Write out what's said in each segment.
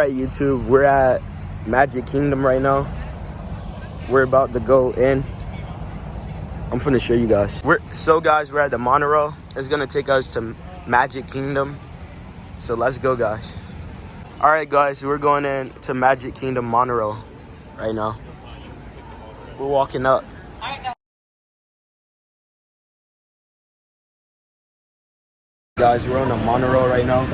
Alright, YouTube, we're at Magic Kingdom right now. We're about to go in. I'm finna show you guys. We're at the monorail. It's gonna take us to Magic Kingdom. So let's go, guys. Alright, guys, we're going in to Magic Kingdom monorail right now. We're walking up. Guys, we're on the monorail right now.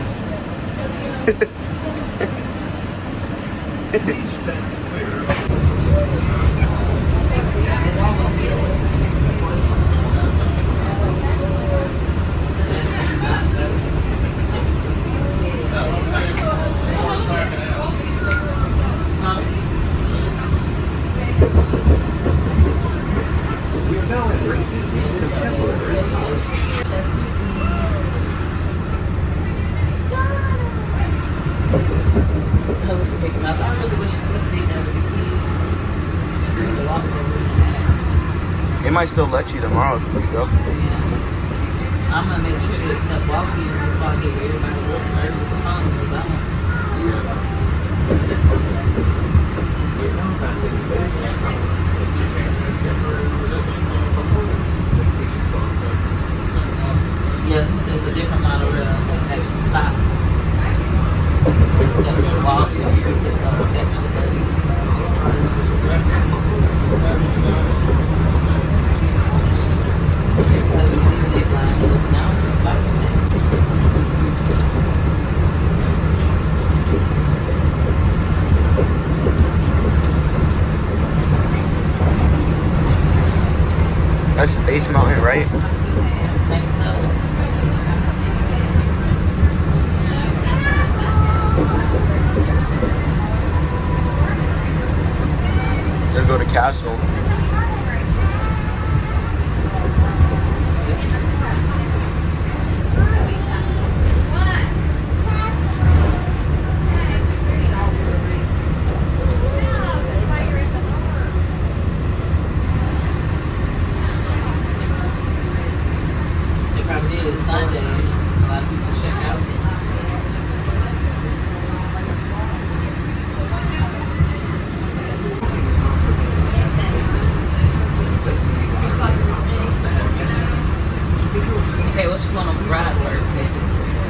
They might still let you tomorrow if you go. Yeah. I'm gonna make sure they stop walking before I get everybody to look early to come. Yeah, there's a different model that actually stop. Instead of walking, That's Space Mountain, right? I think so. Let's go to Castle.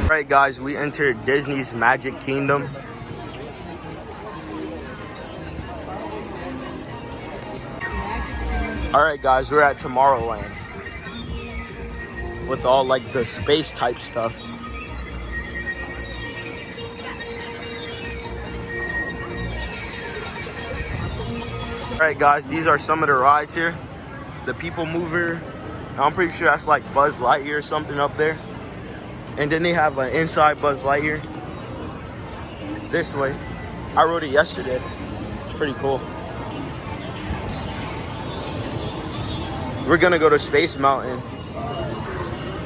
Alright, guys, we entered Disney's Magic Kingdom. Alright, guys, we're at Tomorrowland with all like the space type stuff. Alright, guys, these are some of the rides here. The People Mover. I'm pretty sure that's like Buzz Lightyear or something up there. And then they have an inside Buzz Lightyear this way. I rode it yesterday. It's pretty cool. We're gonna go to Space Mountain.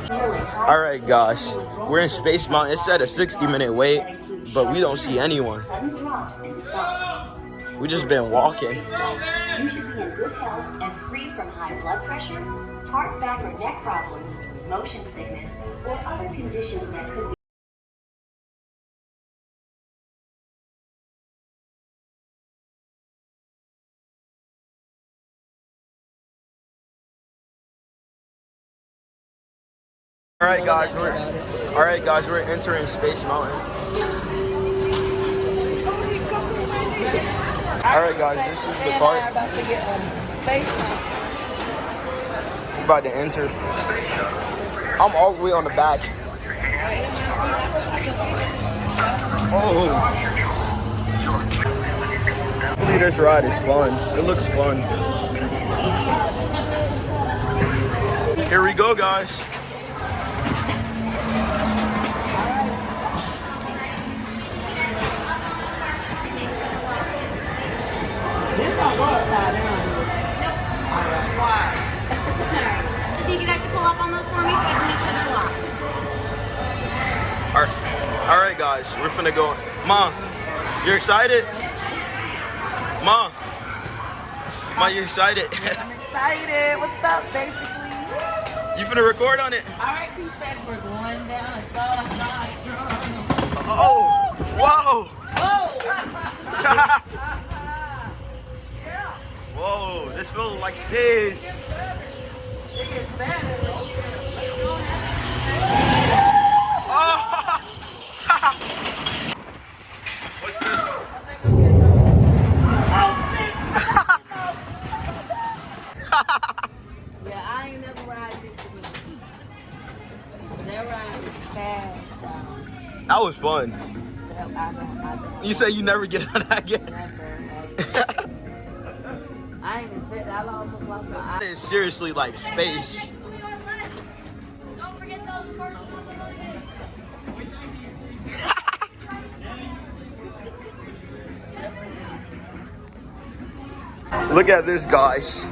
All right, guys, we're in Space Mountain. It said a 60-minute wait, but we don't see anyone. We just been walking. You should be in good health and free from high blood pressure, heart, back, or neck problems, motion sickness, or other conditions that could be. All right, guys, we're entering Space Mountain. All right, guys, this is the part. We're about to enter. I'm all the way on the back. Oh. Hopefully this ride is fun. It looks fun. Here we go, guys. Just need you guys to pull up on those for me so I can make sure they're locked. All right, guys, we're finna go. Mom, you're excited? Mom, you're excited? I'm excited. What's up, basically? You finna record on it? All right, Peach Fest, we're going down. Oh, whoa. Oh! Whoa, this feels like space. It gets better. Oh. What's this? Yeah, I ain't never ride this with me. That ride is fast. That was fun. I don't. You say you never get on that again? Never. I ain't even said that. I almost lost my eye. It's seriously like space. Don't forget those first Look at this, guys.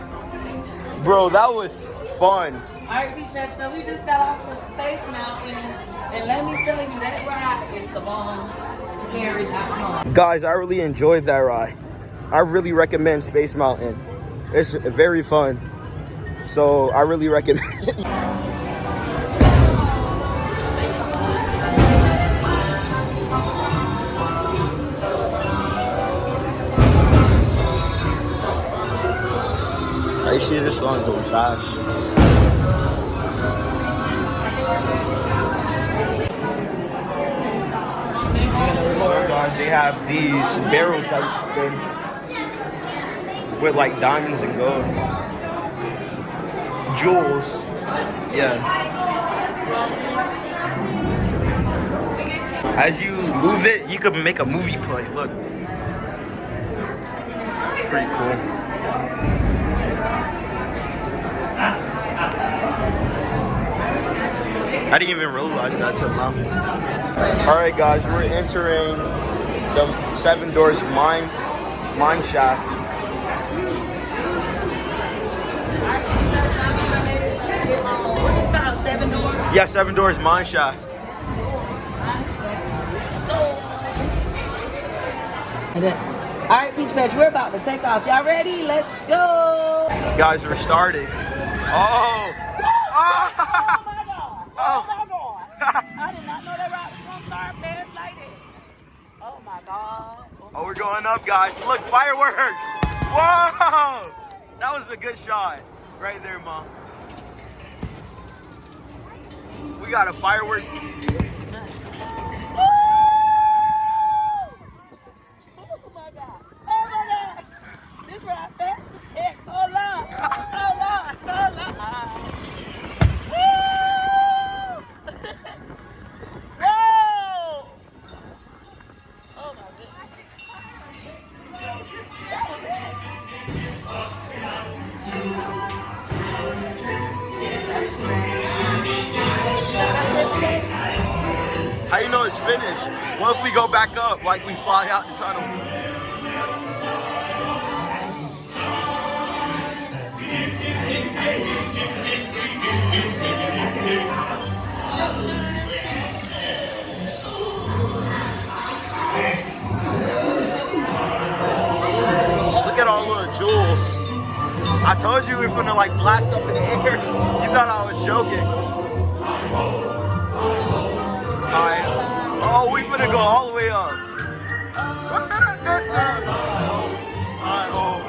Bro, that was fun. Alright, Beach Match, so we just got off the Space Mountain, and let me tell you, that ride is the bomb. Scary, not fun. Guys, I really enjoyed that ride. I really recommend Space Mountain. It's very fun. So I really recommend it. I see this one going fast. So guys, they have these barrels that you spin with like diamonds and gold. Jewels. Yeah. As you move it, you could make a movie play. Look. It's pretty cool. I didn't even realize that till now. Alright guys, we're entering the Seven Doors mine shaft. What is that, 7 doors? Yeah, Seven Doors mine shaft. Alright, Peach Patch, we're about to take off. Y'all ready? Let's go! Guys, we're starting. Oh! Oh my god! Oh. Oh my god! I did not know that ride was gonna start fast like this. Oh my god. Oh, we're going up, guys. Look, fireworks! Whoa! That was a good shot. Right there, Mom. We got a firework. Oh my god! Oh my god! This ride fast as heck. Hold on! Hold on! Hold on! Woo! Whoa! Oh my goodness! That was it. How you know it's finished? What if we go back up like we fly out the tunnel? Look at all the jewels. I told you we were gonna like blast up in the air. You thought I was joking. Alright. Oh, we finna go all the way up. Alright, oh.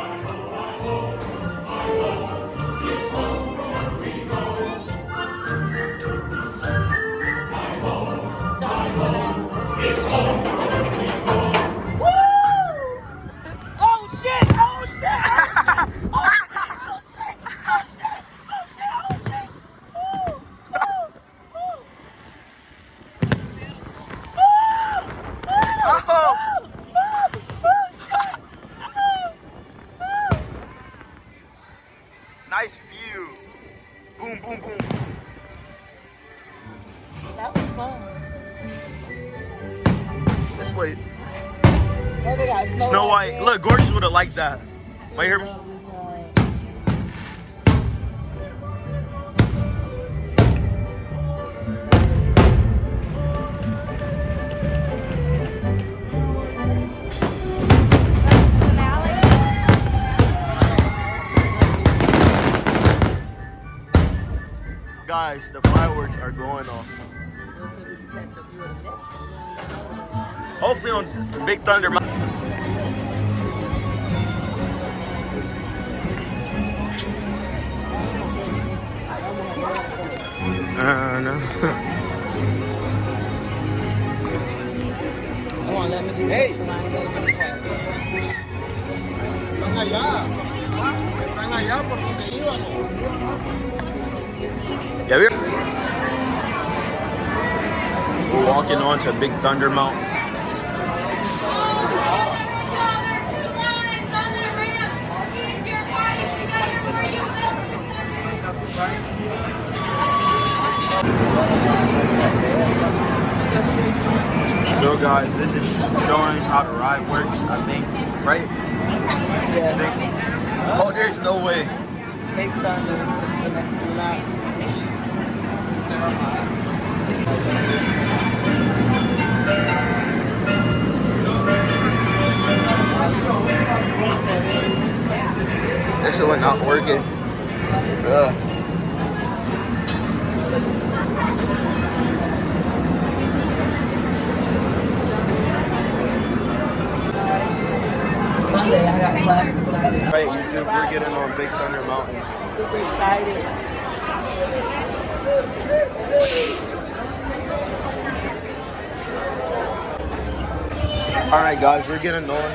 Oh shit! Oh shit! Oh shit! Oh shit! Oh shit! Oh shit! Oh shit! Nice view. Boom, boom, boom. That was fun. This way. Oh, they got Snow White. there. Look, Gorgeous would have liked that. Might hear me? Guys, the fireworks are going off. Hopefully on Big Thunder Mountain. Hey. Yeah, we're walking on to Big Thunder Mountain. So guys, this is showing how the ride works, I think, right? Yeah. I think. Oh, there's no way. Big Thunder is the next mountain. This one not working. Ugh. Sunday, I got class. Right, YouTube, we're getting on Big Thunder Mountain. Super excited. All right, guys, we're getting on.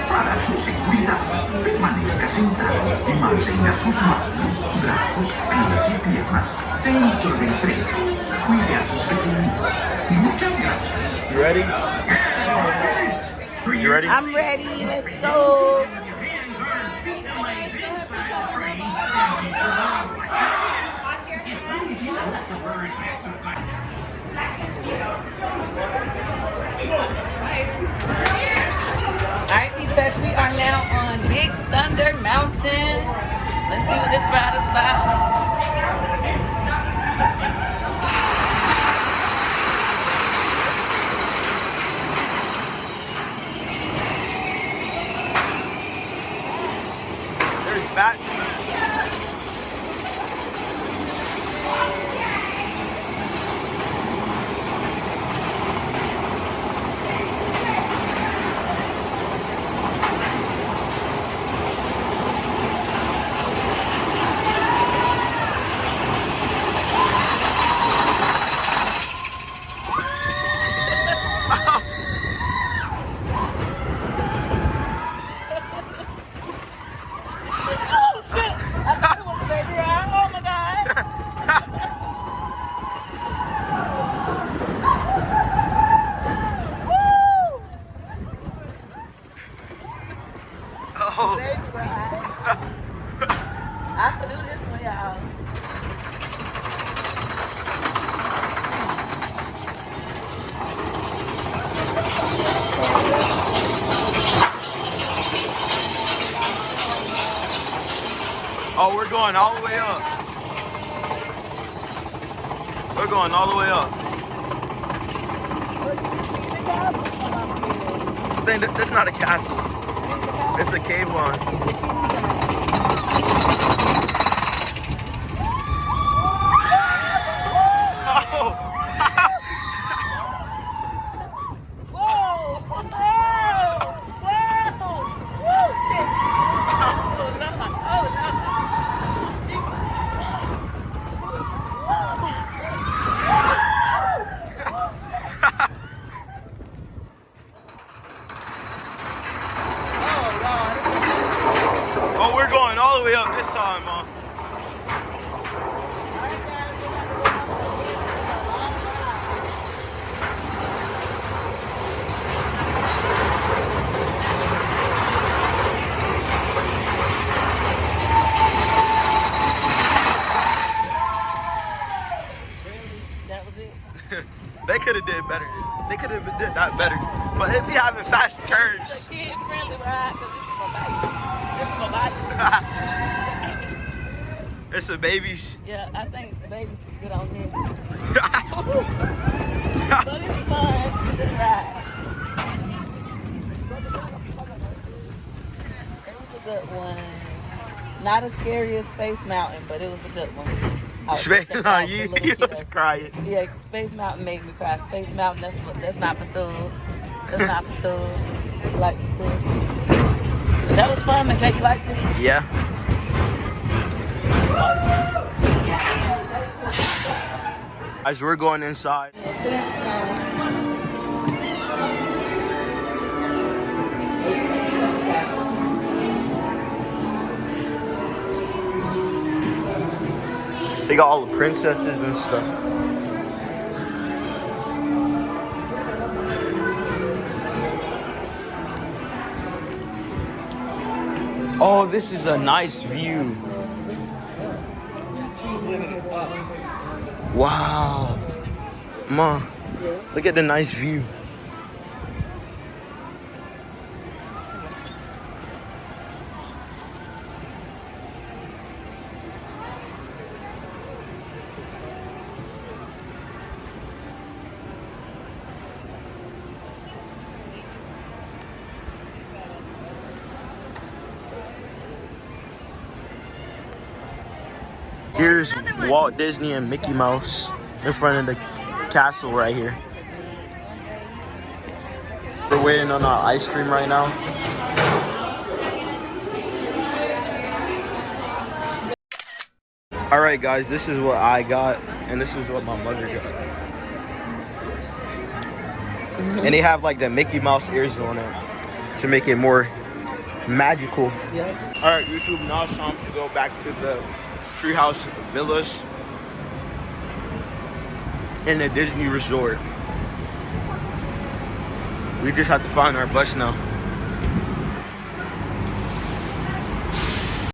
Para su seguridad, permanezca sentado y mantenga sus manos, brazos, pies y piernas dentro del tren. Cuide a sus pequeñitos. Muchas gracias. You ready? You ready? I'm ready. Let's go. Alright, P-Touch, we are now on Big Thunder Mountain. Let's see what this ride is about. There's bats. Oh shit! I thought it was a baby ride. Oh my god! Woo! Oh. Baby ride. I can do this for y'all. Oh, we're going all the way up. We're going all the way up. That's not a castle. It's a cave line. Oh. Whoa! Whoa! Whoa! Whoa! Shit! Oh no! Oh no! Oh, we're going all the way up this time, Mom. That was it. They could have did better. They could have did that better. But it be having fast turns. It's a kid-friendly ride because this is for babies. This is for babies. It's for babies. Yeah, I think the babies can get on this. But it's fun. It's a good ride. It was a good one. Not as scary as Space Mountain, but it was a good one. Space Mountain, you was crying. Yeah, Space Mountain made me cry. Space Mountain, that's not for thugs. That's not for thugs. Like you said. That was fun, McKay. You like this? Yeah. As we're going inside. They got all the princesses and stuff. Oh, this is a nice view. Wow. Ma, look at the nice view. Here's Walt Disney and Mickey Mouse in front of the castle right here. We're waiting on our ice cream right now. All right, guys, this is what I got, and this is what my mother got. And they have like the Mickey Mouse ears on it to make it more magical. Yep. All right, YouTube, now it's time to go back to the Treehouse Villas in the Disney Resort. We just have to find our bus now.